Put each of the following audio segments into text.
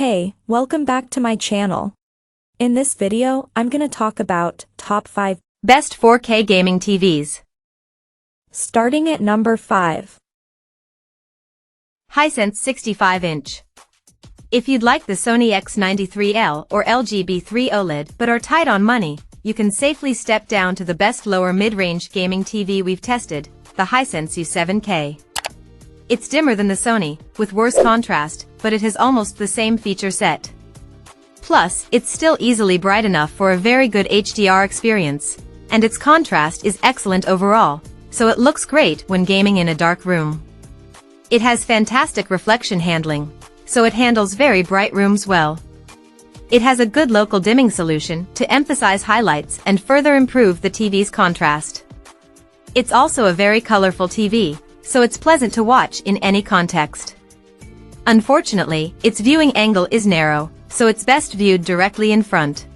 Hey, welcome back to my channel. In this video, I'm gonna talk about top 5 best 4K gaming TVs. Starting at number 5. Hisense 65-inch. If you'd like the Sony X93L or LG B3 OLED but are tight on money, you can safely step down to the best lower mid-range gaming TV we've tested, the Hisense U7K. It's dimmer than the Sony, with worse contrast, but it has almost the same feature set. Plus, it's still easily bright enough for a very good HDR experience, and its contrast is excellent overall, so it looks great when gaming in a dark room. It has fantastic reflection handling, so it handles very bright rooms well. It has a good local dimming solution to emphasize highlights and further improve the TV's contrast. It's also a very colorful TV, so it's pleasant to watch in any context. Unfortunately, its viewing angle is narrow, so it's best viewed directly in front.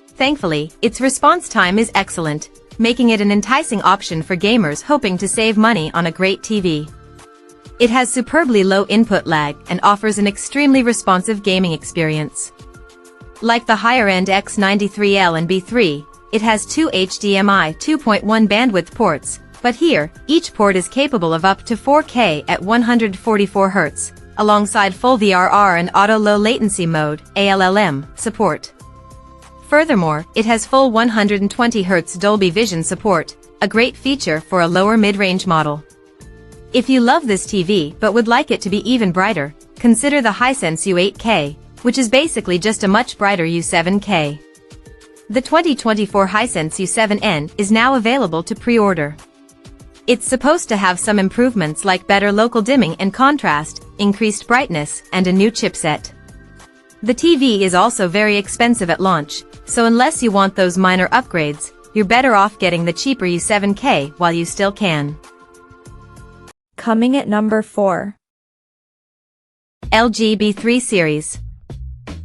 Thankfully, its response time is excellent, making it an enticing option for gamers hoping to save money on a great TV. It has superbly low input lag and offers an extremely responsive gaming experience. Like the higher-end X93L and B3, it has two HDMI 2.1 bandwidth ports, but here, each port is capable of up to 4K at 144 Hz, alongside full VRR and auto low latency mode (ALLM) support. Furthermore, it has full 120 Hz Dolby Vision support, a great feature for a lower mid-range model. If you love this TV but would like it to be even brighter, consider the Hisense U8K, which is basically just a much brighter U7K. The 2024 Hisense U7N is now available to pre-order. It's supposed to have some improvements like better local dimming and contrast, increased brightness, and a new chipset. The TV is also very expensive at launch, so unless you want those minor upgrades, you're better off getting the cheaper U7K while you still can. Coming at number 4. LG B3 series.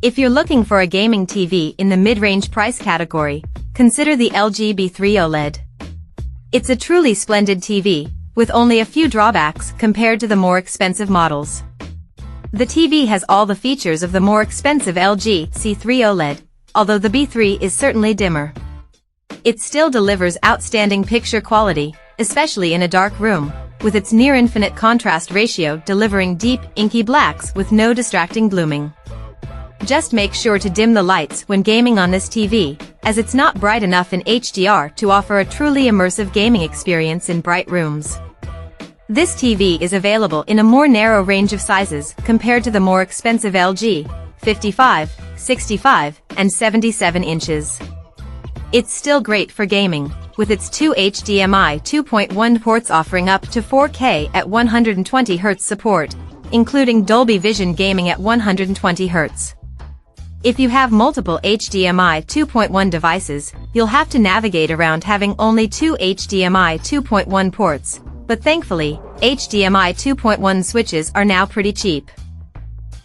If you're looking for a gaming TV in the mid-range price category, consider the LG B3 OLED. It's a truly splendid TV, with only a few drawbacks compared to the more expensive models. The TV has all the features of the more expensive LG C3 OLED, although the B3 is certainly dimmer. It still delivers outstanding picture quality, especially in a dark room, with its near-infinite contrast ratio delivering deep, inky blacks with no distracting blooming. Just make sure to dim the lights when gaming on this TV, as it's not bright enough in HDR to offer a truly immersive gaming experience in bright rooms. This TV is available in a more narrow range of sizes compared to the more expensive LG, 55, 65, and 77 inches. It's still great for gaming, with its two HDMI 2.1 ports offering up to 4K at 120 Hz support, including Dolby Vision gaming at 120 Hz. If you have multiple HDMI 2.1 devices, you'll have to navigate around having only two HDMI 2.1 ports, but thankfully, HDMI 2.1 switches are now pretty cheap.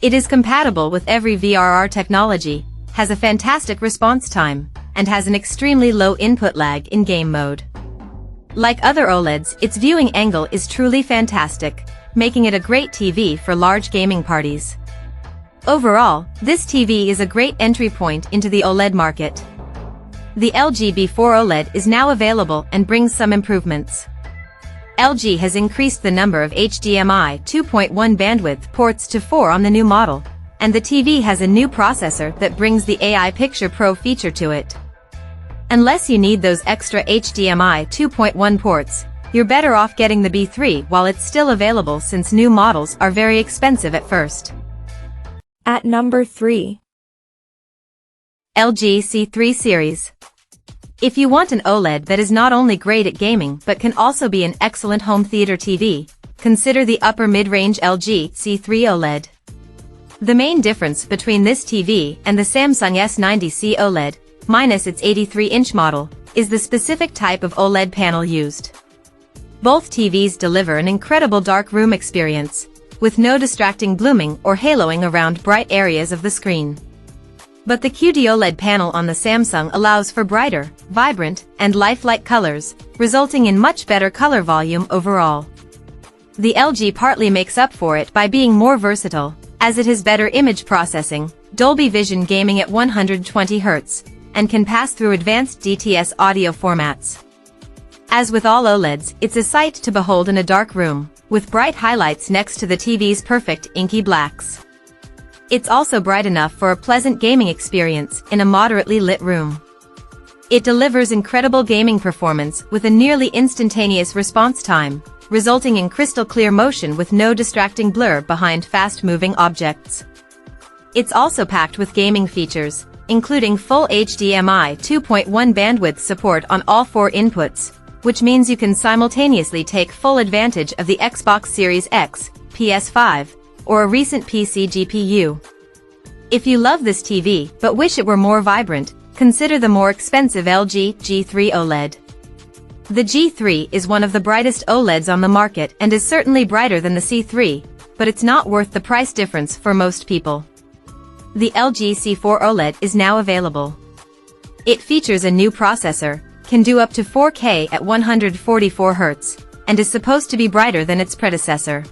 It is compatible with every VRR technology, has a fantastic response time, and has an extremely low input lag in game mode. Like other OLEDs, its viewing angle is truly fantastic, making it a great TV for large gaming parties. Overall, this TV is a great entry point into the OLED market. The LG B4 OLED is now available and brings some improvements. LG has increased the number of HDMI 2.1 bandwidth ports to 4 on the new model, and the TV has a new processor that brings the AI Picture Pro feature to it. Unless you need those extra HDMI 2.1 ports, you're better off getting the B3 while it's still available, since new models are very expensive at first. At number 3. LG C3 series. If you want an OLED that is not only great at gaming but can also be an excellent home theater TV, consider the upper mid-range LG C3 OLED. The main difference between this TV and the Samsung S90C OLED, minus its 83-inch model, is the specific type of OLED panel used. Both TVs deliver an incredible dark room experience, with no distracting blooming or haloing around bright areas of the screen. But the QD-OLED panel on the Samsung allows for brighter, vibrant, and lifelike colors, resulting in much better color volume overall. The LG partly makes up for it by being more versatile, as it has better image processing, Dolby Vision gaming at 120 Hz, and can pass through advanced DTS audio formats. As with all OLEDs, it's a sight to behold in a dark room, with bright highlights next to the TV's perfect inky blacks. It's also bright enough for a pleasant gaming experience in a moderately lit room. It delivers incredible gaming performance with a nearly instantaneous response time, resulting in crystal clear motion with no distracting blur behind fast-moving objects. It's also packed with gaming features, including full HDMI 2.1 bandwidth support on all 4 inputs, which means you can simultaneously take full advantage of the Xbox Series X, PS5, or a recent PC GPU. If you love this TV but wish it were more vibrant, consider the more expensive LG G3 OLED. The G3 is one of the brightest OLEDs on the market and is certainly brighter than the C3, but it's not worth the price difference for most people. The LG C4 OLED is now available. It features a new processor, can do up to 4K at 144 Hz, and is supposed to be brighter than its predecessor.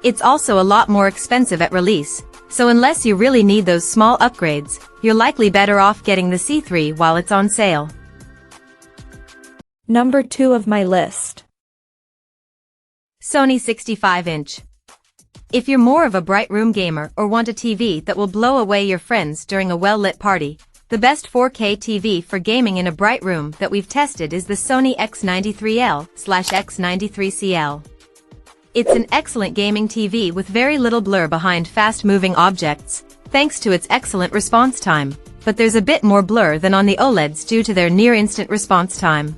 It's also a lot more expensive at release, so unless you really need those small upgrades, you're likely better off getting the C3 while it's on sale. Number 2 of my list. Sony 65-inch. If you're more of a bright room gamer or want a TV that will blow away your friends during a well-lit party, the best 4K TV for gaming in a bright room that we've tested is the Sony X93L/X93CL. It's an excellent gaming TV with very little blur behind fast-moving objects, thanks to its excellent response time, but there's a bit more blur than on the OLEDs due to their near-instant response time.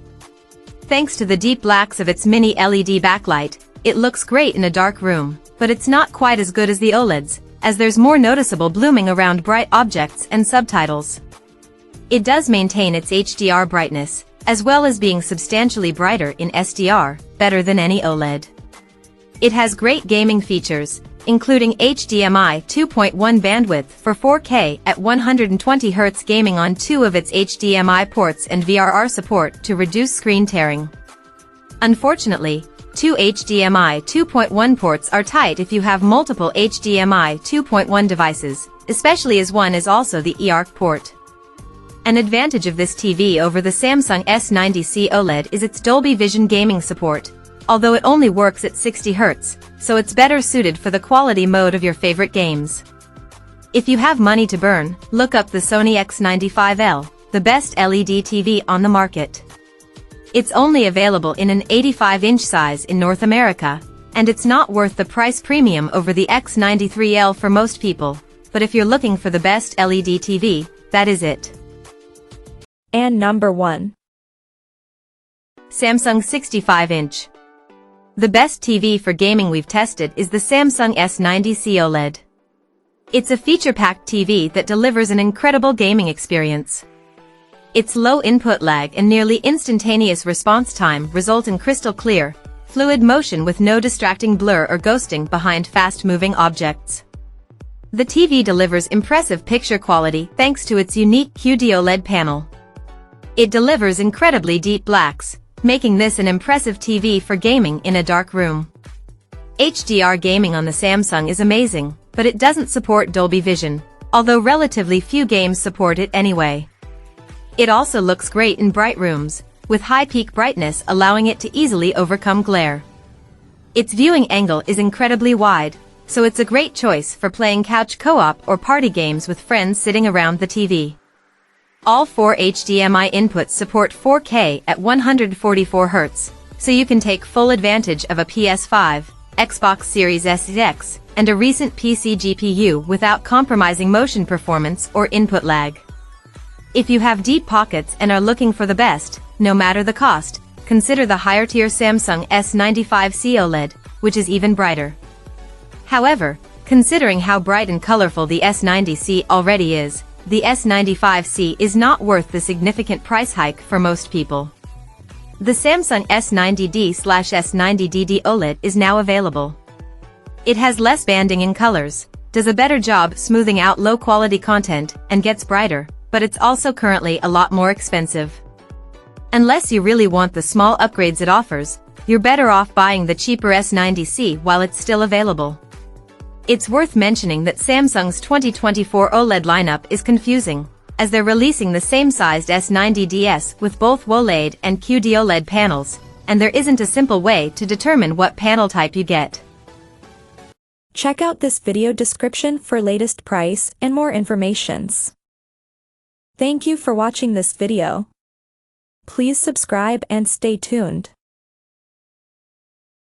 Thanks to the deep blacks of its mini LED backlight, it looks great in a dark room, but it's not quite as good as the OLEDs, as there's more noticeable blooming around bright objects and subtitles. It does maintain its HDR brightness, as well as being substantially brighter in SDR, better than any OLED. It has great gaming features, including HDMI 2.1 bandwidth for 4K at 120 Hz gaming on 2 of its HDMI ports and VRR support to reduce screen tearing. Unfortunately, 2 HDMI 2.1 ports are tight if you have multiple HDMI 2.1 devices, especially as one is also the eARC port. An advantage of this TV over the Samsung S90C OLED is its Dolby Vision gaming support, although it only works at 60 Hz, so it's better suited for the quality mode of your favorite games. If you have money to burn, look up the Sony X95L, the best LED TV on the market. It's only available in an 85-inch size in North America, and it's not worth the price premium over the X93L for most people, but if you're looking for the best LED TV, that is it. And number 1. Samsung 65-inch. The best TV for gaming we've tested is the Samsung S90C OLED. It's a feature-packed TV that delivers an incredible gaming experience. Its low input lag and nearly instantaneous response time result in crystal clear, fluid motion with no distracting blur or ghosting behind fast-moving objects. The TV delivers impressive picture quality thanks to its unique QD-OLED panel. It delivers incredibly deep blacks, making this an impressive TV for gaming in a dark room. HDR gaming on the Samsung is amazing, but it doesn't support Dolby Vision, although relatively few games support it anyway. It also looks great in bright rooms, with high peak brightness allowing it to easily overcome glare. Its viewing angle is incredibly wide, so it's a great choice for playing couch co-op or party games with friends sitting around the TV. All 4 HDMI inputs support 4K at 144 Hz, so you can take full advantage of a PS5, Xbox Series X, and a recent PC GPU without compromising motion performance or input lag. If you have deep pockets and are looking for the best, no matter the cost, consider the higher-tier Samsung S95C OLED, which is even brighter. However, considering how bright and colorful the S90C already is, the S95C is not worth the significant price hike for most people. The Samsung S90D/S90DD OLED is now available. It has less banding in colors, does a better job smoothing out low-quality content, and gets brighter, but it's also currently a lot more expensive. Unless you really want the small upgrades it offers, you're better off buying the cheaper S90C while it's still available. It's worth mentioning that Samsung's 2024 OLED lineup is confusing, as they're releasing the same sized S90ds with both OLED and QD-OLED panels, and there isn't a simple way to determine what panel type you get. Check out this video description for latest price and more informations. Thank you for watching this video. Please subscribe and stay tuned.